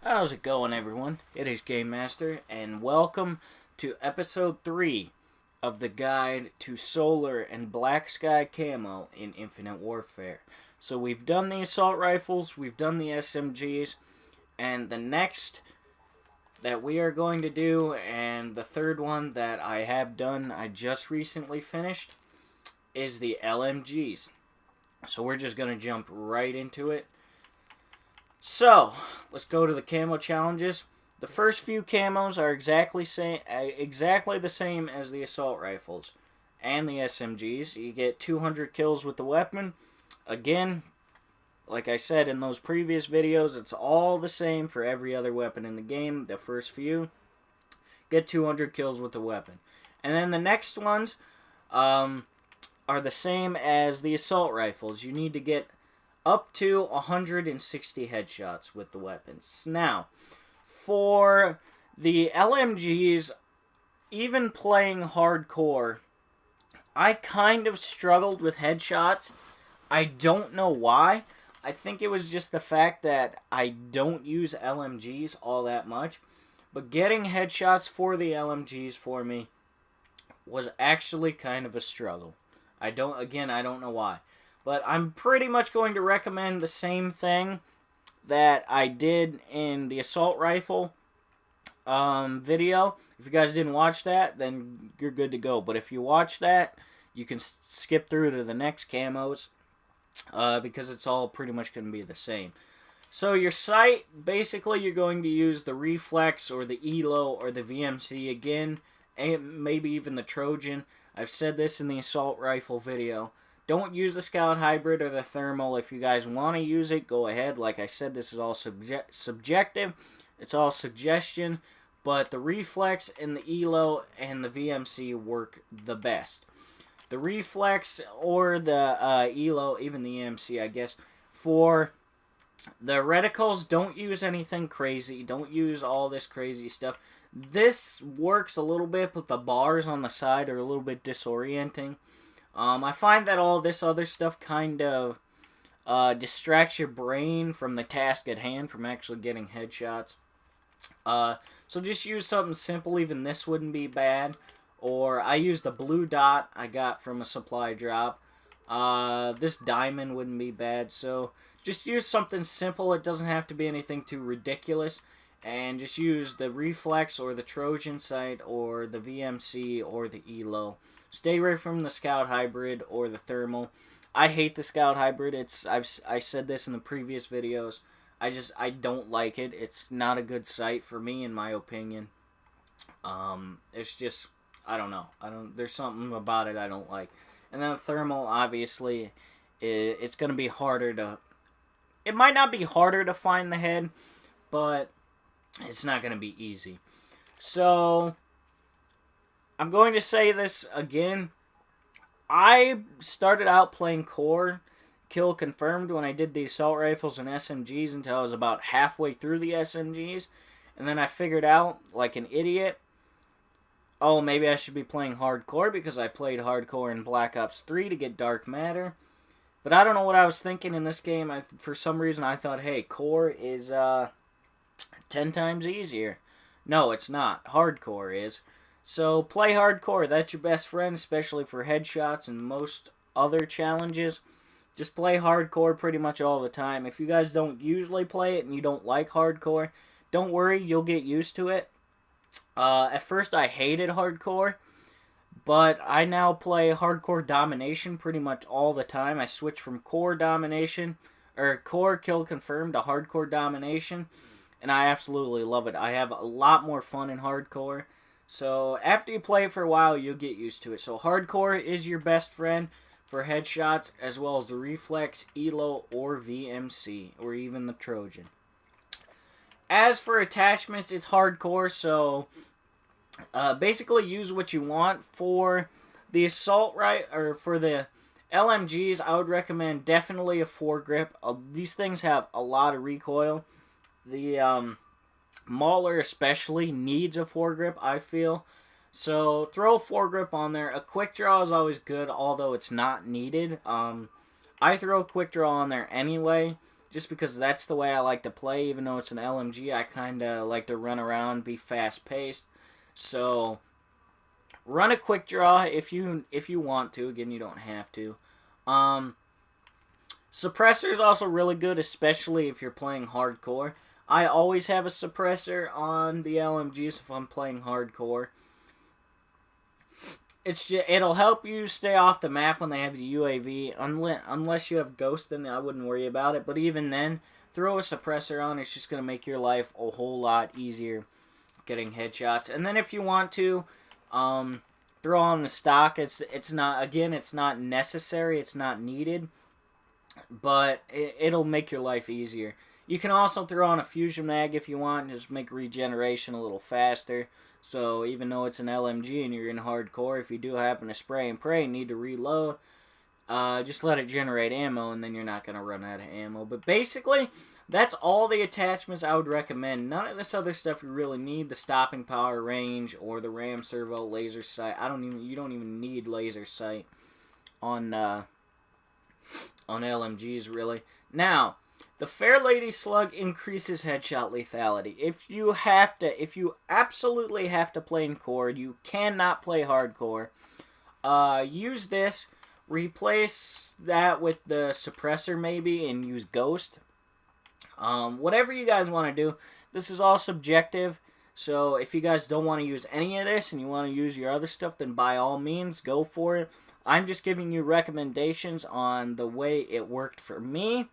How's it going, everyone? It is Game Master, and welcome to episode 3 of the guide to solar and black sky camo in Infinite Warfare. So we've done the assault rifles, we've done the SMGs, and the next that we are going to do, and the third one that I have done, I just recently finished, is the LMGs. So we're just going to jump right into it. So, let's go to the camo challenges. The first few camos are exactly the same as the assault rifles and the SMGs. You get 200 kills with the weapon. Again, like I said in those previous videos, it's all the same for every other weapon in the game. The first few get 200 kills with the weapon. And then the next ones are the same as the assault rifles. You need to get up to 160 headshots with the weapons. Now, for the LMGs, even playing hardcore, I kind of struggled with headshots. I don't know why. I think it was just the fact that I don't use LMGs all that much. But getting headshots for the LMGs for me was actually kind of a struggle. I don't know why. But I'm pretty much going to recommend the same thing that I did in the assault rifle video. If you guys didn't watch that, then you're good to go. But if you watch that, you can skip through to the next camos because it's all pretty much going to be the same. So your sight, basically you're going to use the reflex or the ELO or the VMC again, and maybe even the Trojan. I've said this in the assault rifle video. Don't use the Scout Hybrid or the Thermal. If you guys want to use it, go ahead. Like I said, this is all subjective. It's all suggestion. But the Reflex and the ELO and the VMC work the best. The Reflex or the ELO, even the EMC, I guess, for the reticles, don't use anything crazy. Don't use all this crazy stuff. This works a little bit, but the bars on the side are a little bit disorienting. I find that all this other stuff kind of distracts your brain from the task at hand, from actually getting headshots. So just use something simple. Even this wouldn't be bad. Or I use the blue dot I got from a supply drop. This diamond wouldn't be bad. So just use something simple. It doesn't have to be anything too ridiculous. And just use the Reflex or the Trojan sight or the VMC or the ELO. Stay away from the Scout Hybrid or the Thermal. I hate the Scout Hybrid. I said this in the previous videos. I don't like it. It's not a good sight for me, in my opinion. It's just, I don't know. There's something about it I don't like. And then the Thermal, obviously, it's going to be harder to... It might not be harder to find the head, but it's not going to be easy. So, I'm going to say this again. I started out playing core, kill confirmed, when I did the assault rifles and SMGs until I was about halfway through the SMGs. And then I figured out, like an idiot, oh, maybe I should be playing hardcore because I played hardcore in Black Ops 3 to get dark matter. But I don't know what I was thinking in this game. For some reason, I thought, hey, core is 10 times easier. No, it's not. Hardcore is. So play hardcore. That's your best friend, especially for headshots and most other challenges. Just play hardcore pretty much all the time. If you guys don't usually play it and you don't like hardcore, don't worry, you'll get used to it. At first I hated hardcore, but I now play hardcore domination pretty much all the time. I switch from core domination, or core kill confirmed, to hardcore domination, and I absolutely love it. I have a lot more fun in hardcore. So after you play it for a while, you'll get used to it. So hardcore is your best friend for headshots, as well as the Reflex, ELO, or VMC, or even the Trojan. As for attachments, it's hardcore, so basically use what you want. For the assault or for the LMGs, I would recommend definitely a foregrip. These things have a lot of recoil. The Mauler especially needs a foregrip, I feel. So throw a foregrip on there. A quick draw is always good, although it's not needed. I throw a quick draw on there anyway, just because that's the way I like to play. Even though it's an LMG, I kind of like to run around, be fast-paced. So run a quick draw if you want to. Again, you don't have to. Suppressor is also really good, especially if you're playing hardcore. I always have a suppressor on the LMGs if I'm playing hardcore. It'll help you stay off the map when they have the UAV. Unless you have Ghost, then I wouldn't worry about it. But even then, throw a suppressor on. It's just going to make your life a whole lot easier getting headshots. And then if you want to, throw on the stock. It's not necessary. It's not needed. But it'll make your life easier. You can also throw on a fusion mag if you want, and just make regeneration a little faster. So even though it's an LMG and you're in hardcore, if you do happen to spray and pray and need to reload, just let it generate ammo, and then you're not going to run out of ammo. But basically, that's all the attachments I would recommend. None of this other stuff you really need. The stopping power, range, or the RAM servo, laser sight. You don't even need laser sight on LMGs, really. Now, the Fair Lady Slug increases headshot lethality. If you absolutely have to play in core, you cannot play hardcore, use this, replace that with the suppressor maybe, and use Ghost. Whatever you guys want to do. This is all subjective, so if you guys don't want to use any of this and you want to use your other stuff, then by all means, go for it. I'm just giving you recommendations on the way it worked for me.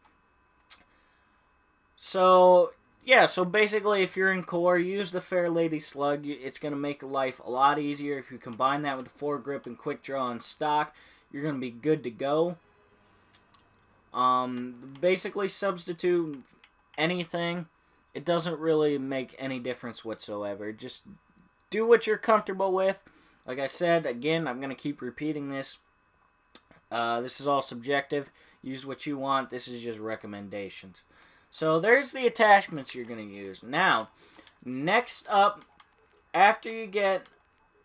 So, yeah, so basically if you're in core, use the Fair Lady Slug. It's going to make life a lot easier. If you combine that with the foregrip and quick draw and stock, you're going to be good to go. Basically substitute anything. It doesn't really make any difference whatsoever. Just do what you're comfortable with. Like I said, again, I'm going to keep repeating this. This is all subjective. Use what you want. This is just recommendations. So there's the attachments you're going to use. Now, next up, after you get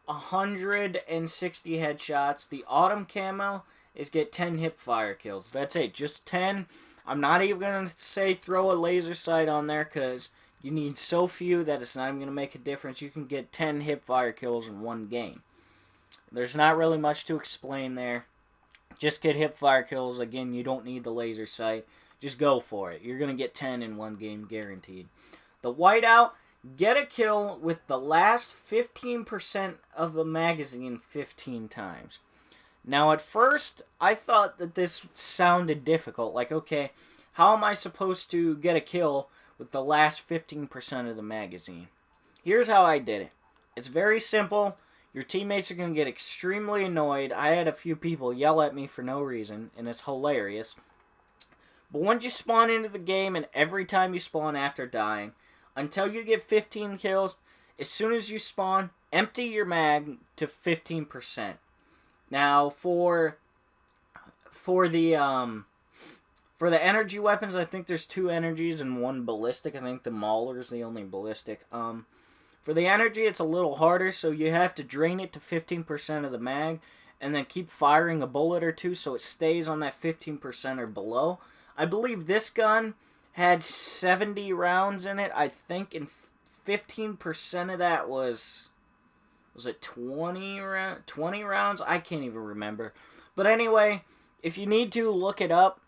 160 headshots, the autumn camo is get 10 hip fire kills. That's it, just 10. I'm not even going to say throw a laser sight on there because you need so few that it's not even going to make a difference. You can get 10 hip fire kills in one game. There's not really much to explain there. Just get hip fire kills. Again, you don't need the laser sight. Just go for it. You're going to get 10 in one game guaranteed. The whiteout, get a kill with the last 15% of the magazine 15 times. Now, at first, I thought that this sounded difficult. Like, okay, how am I supposed to get a kill with the last 15% of the magazine? Here's how I did it. It's very simple. Your teammates are going to get extremely annoyed. I had a few people yell at me for no reason, and it's hilarious. But once you spawn into the game, and every time you spawn after dying, until you get 15 kills, as soon as you spawn, empty your mag to 15%. Now, for the energy weapons, I think there's 2 energies and 1 ballistic. I think the Mauler's the only ballistic. For the energy, it's a little harder, so you have to drain it to 15% of the mag, and then keep firing a bullet or 2 so it stays on that 15% or below. I believe this gun had 70 rounds in it, I think, and 15% of that was it 20 rounds? I can't even remember. But anyway, if you need to, look it up.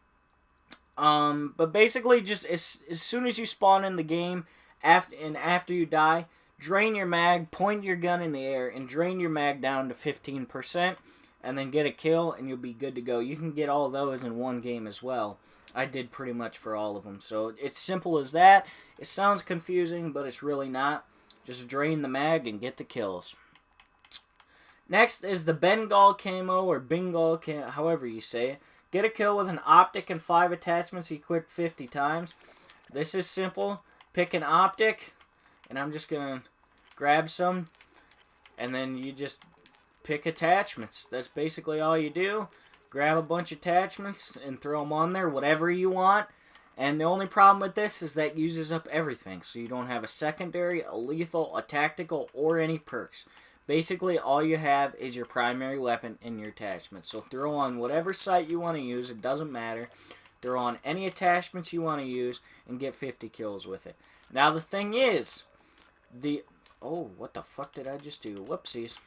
But basically, just as soon as you spawn in the game, after you die, drain your mag, point your gun in the air, and drain your mag down to 15%, and then get a kill, and you'll be good to go. You can get all those in one game as well. I did pretty much for all of them. So it's simple as that. It sounds confusing, but it's really not. Just drain the mag and get the kills. Next is the Bengal camo, or Bengal camo, however you say it. Get a kill with an optic and 5 attachments equipped 50 times. This is simple. Pick an optic, and I'm just going to grab some, and then you just pick attachments. That's basically all you do. Grab a bunch of attachments and throw them on there, whatever you want. And the only problem with this is that uses up everything. So you don't have a secondary, a lethal, a tactical, or any perks. Basically, all you have is your primary weapon and your attachments. So throw on whatever sight you want to use. It doesn't matter. throw on any attachments you want to use, and get 50 kills with it. Now the thing is, oh, what the fuck did I just do? Whoopsies.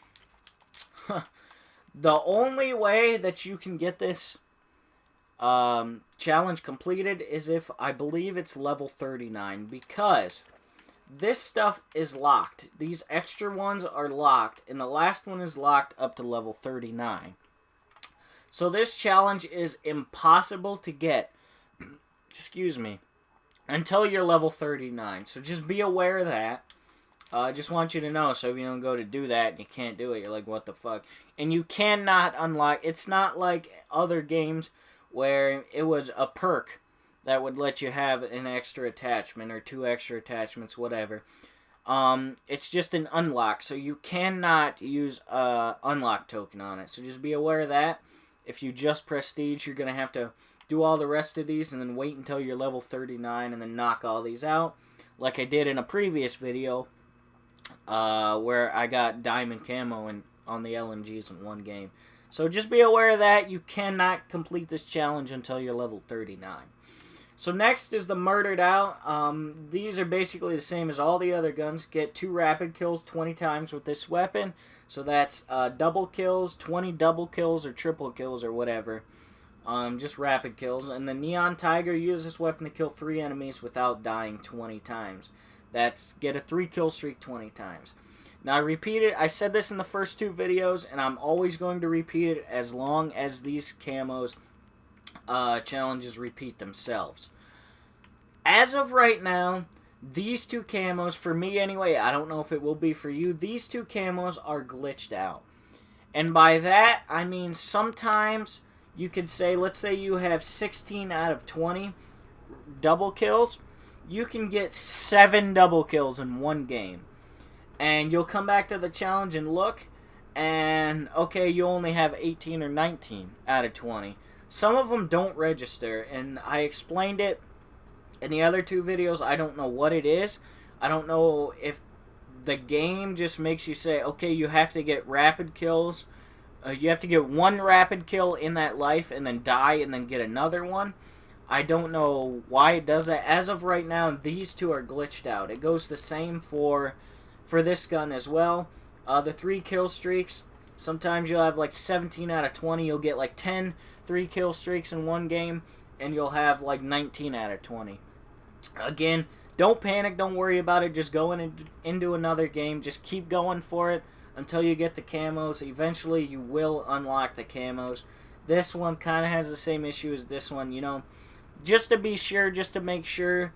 The only way that you can get this challenge completed is if, I believe it's level 39, because this stuff is locked. These extra ones are locked, and the last one is locked up to level 39. So this challenge is impossible to get, excuse me, until you're level 39. So just be aware of that. I just want you to know, so if you don't go to do that and you can't do it, you're like, what the fuck? And you cannot unlock, it's not like other games where it was a perk that would let you have an extra attachment or 2 extra attachments, whatever. It's just an unlock, so you cannot use a unlock token on it. So just be aware of that. If you just prestige, you're going to have to do all the rest of these and then wait until you're level 39 and then knock all these out, like I did in a previous video where I got diamond camo on the LMGs in one game. So just be aware of that. You cannot complete this challenge until you're level 39. So next is the Murdered Out. These are basically the same as all the other guns. Get 2 rapid kills 20 times with this weapon. So that's double kills, 20 double kills or triple kills or whatever. Just rapid kills. And the Neon Tiger, uses this weapon to kill 3 enemies without dying 20 times. That's get a 3 kill streak 20 times. Now I repeat it, I said this in the first 2 videos, and I'm always going to repeat it as long as these camos challenges repeat themselves. As of right now, these 2 camos, for me anyway, I don't know if it will be for you, these 2 camos are glitched out. And by that, I mean sometimes you could say, let's say you have 16 out of 20 double kills, you can get 7 double kills in one game. And you'll come back to the challenge and look, and okay, you only have 18 or 19 out of 20. Some of them don't register, and I explained it in the other 2 videos. I don't know what it is. I don't know if the game just makes you say, okay, you have to get rapid kills. You have to get 1 rapid kill in that life and then die and then get another one. I don't know why it does that. As of right now, these 2 are glitched out. It goes the same for this gun as well. The 3 kill streaks, sometimes you'll have like 17 out of 20. You'll get like 10 3 kill streaks in one game, and you'll have like 19 out of 20. Again, don't panic, don't worry about it. Just go into another game. Just keep going for it until you get the camos. Eventually, you will unlock the camos. This one kind of has the same issue as this one, you know. Just to be sure, just to make sure,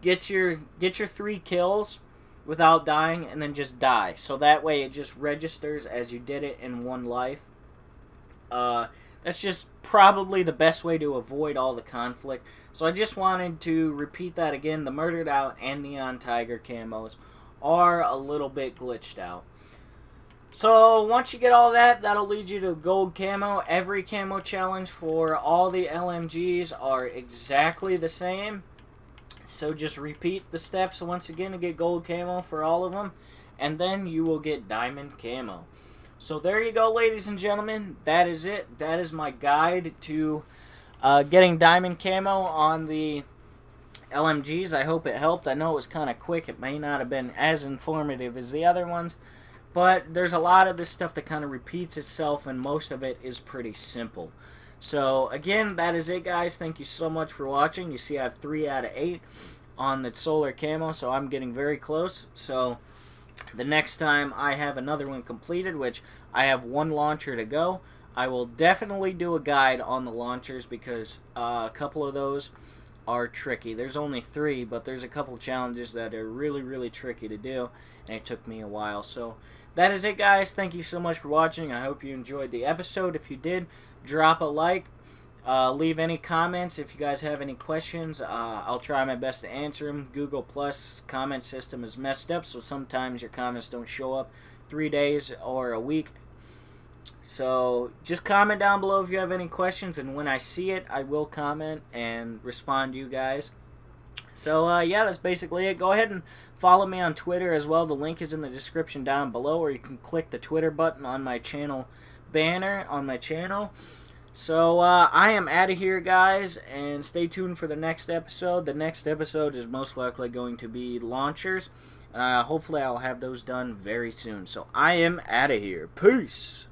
get your 3 kills without dying, and then just die. So that way it just registers as you did it in one life. That's just probably the best way to avoid all the conflict. So I just wanted to repeat that again. The Murdered Out and Neon Tiger camos are a little bit glitched out. So once you get all that, that'll lead you to gold camo. Every camo challenge for all the LMGs are exactly the same. So just repeat the steps once again to get gold camo for all of them, and then you will get diamond camo. So there you go, ladies and gentlemen. That is it. That is my guide to getting diamond camo on the LMGs. I hope it helped. I know it was kind of quick. It may not have been as informative as the other ones, but there's a lot of this stuff that kind of repeats itself, and most of it is pretty simple. So, again, that is it, guys. Thank you so much for watching. You see I have 3 out of 8 on the solar camo, so I'm getting very close. So, the next time I have another one completed, which I have 1 launcher to go, I will definitely do a guide on the launchers, because a couple of those are tricky. There's only 3, but there's a couple challenges that are really, really tricky to do, and it took me a while. So, that is it, guys. Thank you so much for watching. I hope you enjoyed the episode. If you did, drop a like. Leave any comments if you guys have any questions. I'll try my best to answer them. Google Plus comment system is messed up, so sometimes your comments don't show up 3 days or a week. So just comment down below if you have any questions, and when I see it, I will comment and respond to you guys. So, yeah, that's basically it. Go ahead and follow me on Twitter as well. The link is in the description down below, or you can click the Twitter button on my channel banner on my channel. So, I am out of here, guys, and stay tuned for the next episode. The next episode is most likely going to be launchers. Hopefully I'll have those done very soon. So, I am out of here. Peace!